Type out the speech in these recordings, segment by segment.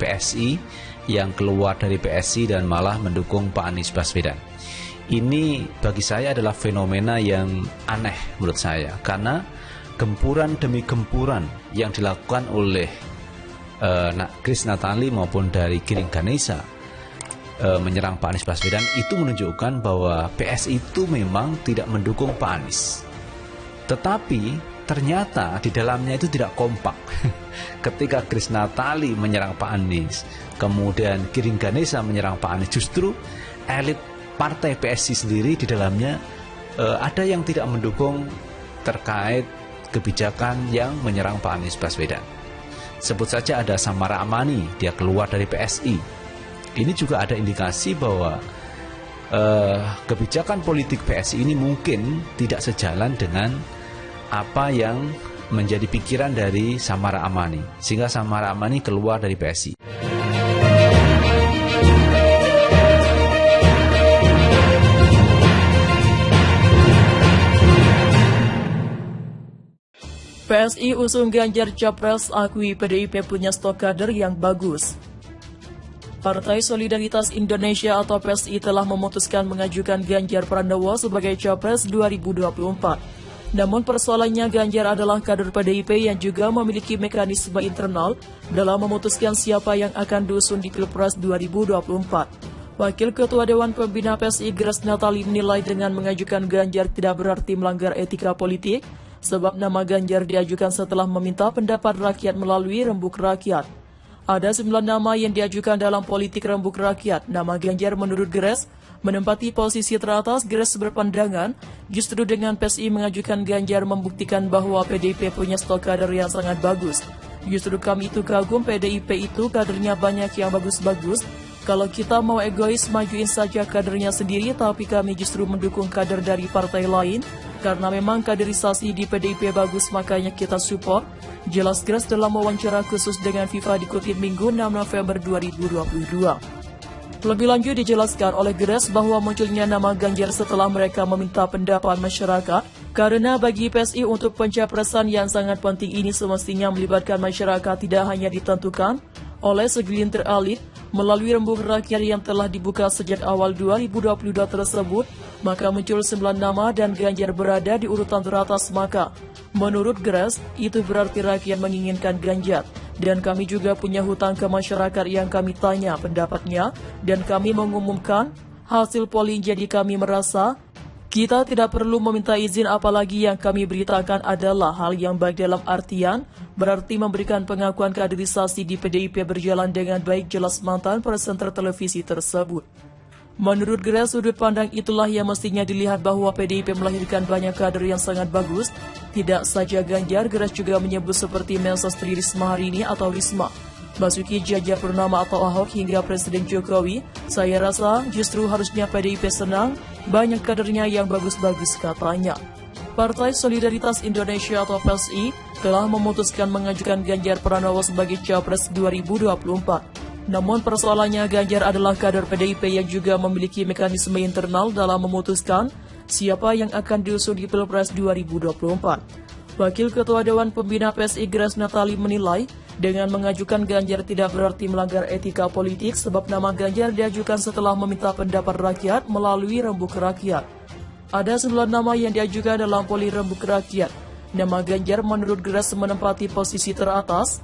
PSI yang keluar dari PSI dan malah mendukung Pak Anies Baswedan. Ini bagi saya adalah fenomena yang aneh menurut saya, karena gempuran demi gempuran yang dilakukan oleh Grace Natali maupun dari Giring Ganesa menyerang Pak Anies Baswedan itu menunjukkan bahwa PSI itu memang tidak mendukung Pak Anies. Tetapi ternyata di dalamnya itu tidak kompak. Ketika Grace Natali menyerang Pak Anies, kemudian Giring Ganesa menyerang Pak Anies, justru elit partai PSI sendiri di dalamnya ada yang tidak mendukung terkait kebijakan yang menyerang Pak Anies Baswedan. Sebut saja ada Samara Amani, dia keluar dari PSI. Ini juga ada indikasi bahwa kebijakan politik PSI ini mungkin tidak sejalan dengan apa yang menjadi pikiran dari Samara Amani, sehingga Samara Amani keluar dari PSI. PSI usung Ganjar Capres, akui PDIP punya stok kader yang bagus. Partai Solidaritas Indonesia atau PSI telah memutuskan mengajukan Ganjar Pranowo sebagai Capres 2024. Namun persoalannya Ganjar adalah kader PDIP yang juga memiliki mekanisme internal dalam memutuskan siapa yang akan diusung di Pilpres 2024. Wakil Ketua Dewan Pembina PSI Grace Natali menilai dengan mengajukan Ganjar tidak berarti melanggar etika politik, sebab nama Ganjar diajukan setelah meminta pendapat rakyat melalui rembuk rakyat. Ada 9 nama yang diajukan dalam politik rembuk rakyat. Nama Ganjar menurut Grace menempati posisi teratas. Grace berpandangan justru dengan PSI mengajukan Ganjar membuktikan bahwa PDIP punya stok kader yang sangat bagus. Justru kami itu kagum, PDIP itu kadernya banyak yang bagus-bagus. Kalau kita mau egois, majuin saja kadernya sendiri, tapi kami justru mendukung kader dari partai lain, karena memang kaderisasi di PDIP bagus, makanya kita support. Jelas Grace dalam wawancara khusus dengan FIFA dikutip Minggu 6 November 2022. Lebih lanjut dijelaskan oleh Grace bahwa munculnya nama Ganjar setelah mereka meminta pendapat masyarakat, karena bagi PSI untuk pencapresan yang sangat penting ini semestinya melibatkan masyarakat, tidak hanya ditentukan oleh segelintir elit. Melalui rembuk rakyat yang telah dibuka sejak awal 2022 tersebut, maka muncul 9 nama dan Ganjar berada di urutan teratas. Maka, menurut Grace, itu berarti rakyat menginginkan Ganjar. Dan kami juga punya hutang ke masyarakat yang kami tanya pendapatnya, dan kami mengumumkan hasil polling, jadi kami merasa kita tidak perlu meminta izin, apalagi yang kami beritakan adalah hal yang baik dalam artian berarti memberikan pengakuan kaderisasi di PDIP berjalan dengan baik, jelas mantan presenter televisi tersebut. Menurut Grace, sudut pandang itulah yang mestinya dilihat bahwa PDIP melahirkan banyak kader yang sangat bagus. Tidak saja Ganjar, Grace juga menyebut seperti Mensesri Risma hari ini atau Risma, Basuki Cahayapurnama atau Ahok hingga Presiden Jokowi. Saya rasa justru harusnya PDIP senang, banyak kadernya yang bagus-bagus, katanya. Partai Solidaritas Indonesia atau PSI telah memutuskan mengajukan Ganjar Pranowo sebagai Capres 2024. Namun persoalannya Ganjar adalah kader PDIP yang juga memiliki mekanisme internal dalam memutuskan siapa yang akan diusung di Pilpres 2024. Wakil Ketua Dewan Pembina PSI Grace Natali menilai dengan mengajukan Ganjar tidak berarti melanggar etika politik, sebab nama Ganjar diajukan setelah meminta pendapat rakyat melalui rembuk rakyat. Ada 9 nama yang diajukan dalam poli rembuk rakyat. Nama Ganjar menurut Grace menempati posisi teratas.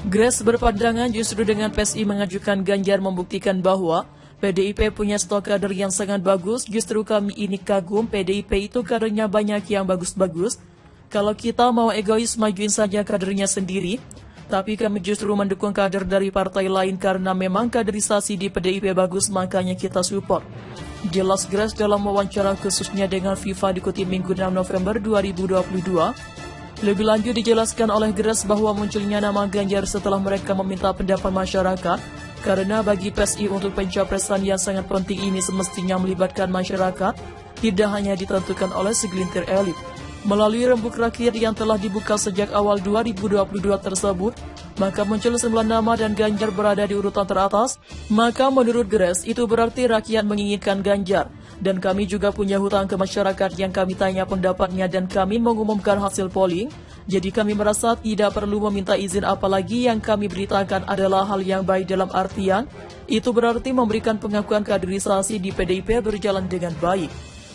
Grace berpandangan justru dengan PSI mengajukan Ganjar membuktikan bahwa PDIP punya stok kader yang sangat bagus. Justru kami ini kagum, PDIP itu kadernya banyak yang bagus-bagus. Kalau kita mau egois, majuin saja kadernya sendiri. Tapi kami justru mendukung kader dari partai lain karena memang kaderisasi di PDIP bagus, makanya kita support. Jelas Grace dalam wawancara khususnya dengan FIFA dikutip Minggu 6 November 2022. Lebih lanjut dijelaskan oleh Grace bahwa munculnya nama Ganjar setelah mereka meminta pendapat masyarakat, karena bagi PSI untuk pencapresan yang sangat penting ini semestinya melibatkan masyarakat, tidak hanya ditentukan oleh segelintir elit. Melalui rembuk rakyat yang telah dibuka sejak awal 2022 tersebut, maka muncul 9 nama dan Ganjar berada di urutan teratas. Maka menurut Grace, itu berarti rakyat menginginkan Ganjar. Dan kami juga punya hutang ke masyarakat yang kami tanya pendapatnya dan kami mengumumkan hasil polling. Jadi kami merasa tidak perlu meminta izin, apalagi yang kami beritakan adalah hal yang baik dalam artian itu berarti memberikan pengakuan kaderisasi di PDIP berjalan dengan baik.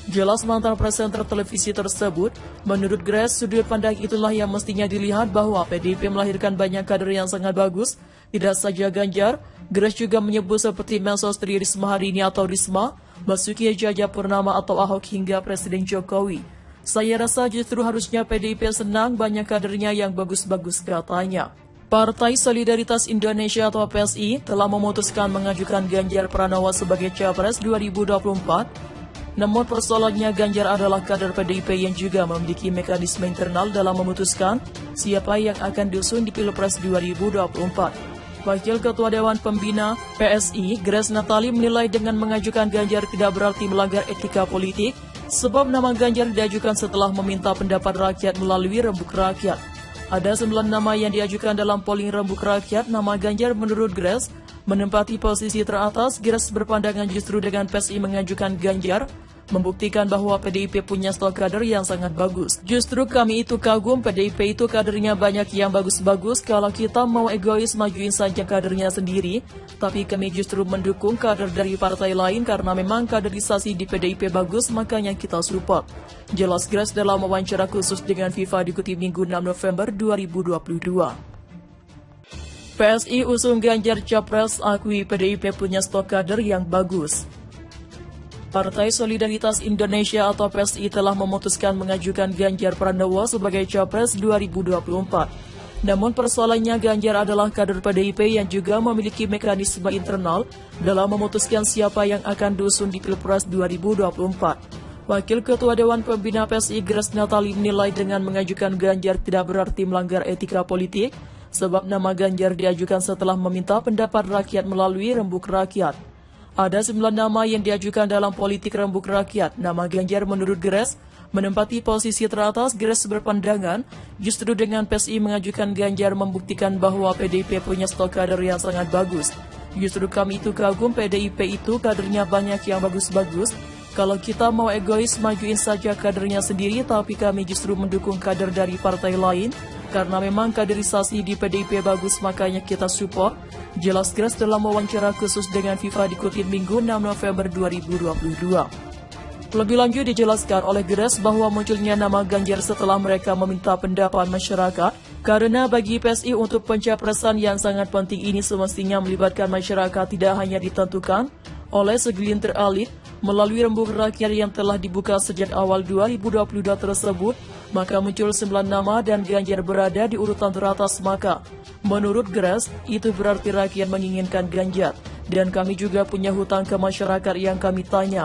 Jelas mantan presenter televisi tersebut, menurut Grace, sudut pandang itulah yang mestinya dilihat bahwa PDIP melahirkan banyak kader yang sangat bagus, tidak saja Ganjar. Grace juga menyebut seperti Mensos Tri Risma hari ini atau Risma, Basuki Cahayapurnama atau Ahok hingga Presiden Jokowi. Saya rasa justru harusnya PDIP senang banyak kadernya yang bagus-bagus, katanya. Partai Solidaritas Indonesia atau PSI telah memutuskan mengajukan Ganjar Pranowo sebagai Capres 2024. Namun persoalannya Ganjar adalah kader PDIP yang juga memiliki mekanisme internal dalam memutuskan siapa yang akan diusung di Pilpres 2024. Wakil Ketua Dewan Pembina PSI, Grace Natali, menilai dengan mengajukan Ganjar tidak berarti melanggar etika politik, sebab nama Ganjar diajukan setelah meminta pendapat rakyat melalui Rembuk Rakyat. Ada 9 nama yang diajukan dalam polling Rembuk Rakyat. Nama Ganjar menurut Grace menempati posisi teratas. Grace berpandangan justru dengan PSI mengajukan Ganjar membuktikan bahwa PDIP punya stok kader yang sangat bagus. Justru kami itu kagum, PDIP itu kadernya banyak yang bagus-bagus. Kalau kita mau egois, majuin saja kadernya sendiri. Tapi kami justru mendukung kader dari partai lain karena memang kaderisasi di PDIP bagus, makanya kita support. Jelas Grace dalam wawancara khusus dengan Viva dikutip Minggu 6 November 2022. PSI usung Ganjar Capres, akui PDIP punya stok kader yang bagus. Partai Solidaritas Indonesia atau PSI telah memutuskan mengajukan Ganjar Pranowo sebagai Capres 2024. Namun persoalannya Ganjar adalah kader PDIP yang juga memiliki mekanisme internal dalam memutuskan siapa yang akan diusung di Pilpres 2024. Wakil Ketua Dewan Pembina PSI Grace Natali menilai dengan mengajukan Ganjar tidak berarti melanggar etika politik, sebab nama Ganjar diajukan setelah meminta pendapat rakyat melalui Rembuk Rakyat. Ada 9 nama yang diajukan dalam politik Rembuk Rakyat. Nama Ganjar menurut Grace menempati posisi teratas. Grace berpandangan justru dengan PSI mengajukan Ganjar membuktikan bahwa PDIP punya stok kader yang sangat bagus. Justru kami itu kagum, PDIP itu kadernya banyak yang bagus-bagus. Kalau kita mau egois, majuin saja kadernya sendiri, tapi kami justru mendukung kader dari partai lain. Karena memang kaderisasi di PDIP bagus, makanya kita support. Jelas Grace dalam wawancara khusus dengan Viva dikutip Minggu 6 November 2022. Lebih lanjut dijelaskan oleh Grace bahwa munculnya nama Ganjar setelah mereka meminta pendapat masyarakat. Karena bagi PSI untuk pencapresan yang sangat penting ini semestinya melibatkan masyarakat, tidak hanya ditentukan oleh segelintir elit melalui Rembuk Rakyat yang telah dibuka sejak awal 2022 tersebut. Maka muncul 9 nama dan Ganjar berada di urutan teratas. Maka menurut Grace itu berarti rakyat menginginkan Ganjar. Dan kami juga punya hutang ke masyarakat yang kami tanya